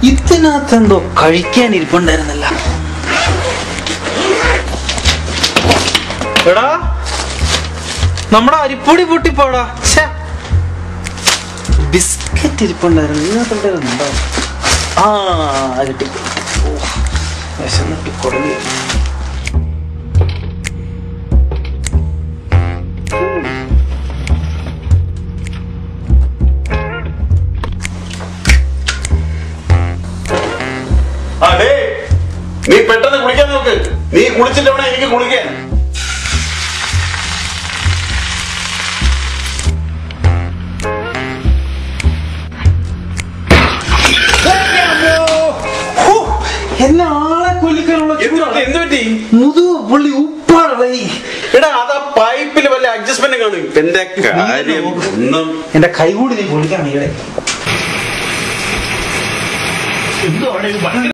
ഇതിനകത്ത് എന്തോ കഴിക്കാൻ ഇരിപ്പുണ്ടായിരുന്നല്ല. എടാ നമ്മുടെ അരിപ്പൊടി പൊട്ടിപ്പോടാ. ബിസ്ക്കറ്റ് ഇരിപ്പുണ്ടായിരുന്നു. ഇതിനകത്തുണ്ടായിരുന്നു. ആ കിട്ടി. വിശന്നിട്ട് കൊടുങ്ങി. നീ പെട്ടെന്ന് കുളിക്കാൻ നോക്ക്. നീ കുളിച്ചിട്ട് വേണം എനിക്ക് കുളിക്കാൻ. എന്നെ ആളെ കൊല്ലിക്കാനുള്ള എന്ത് പറ്റി? മുതുക് പുള്ളി ഉപ്പാടേ. എടാ അതാ പൈപ്പിൽ വല്ല അഡ്ജസ്റ്റ്മെന്റ് കാണും. എന്റെ കാര്യം ഒന്നും എന്റെ കൈ കൂടി നീ പൊളിക്കാൻ.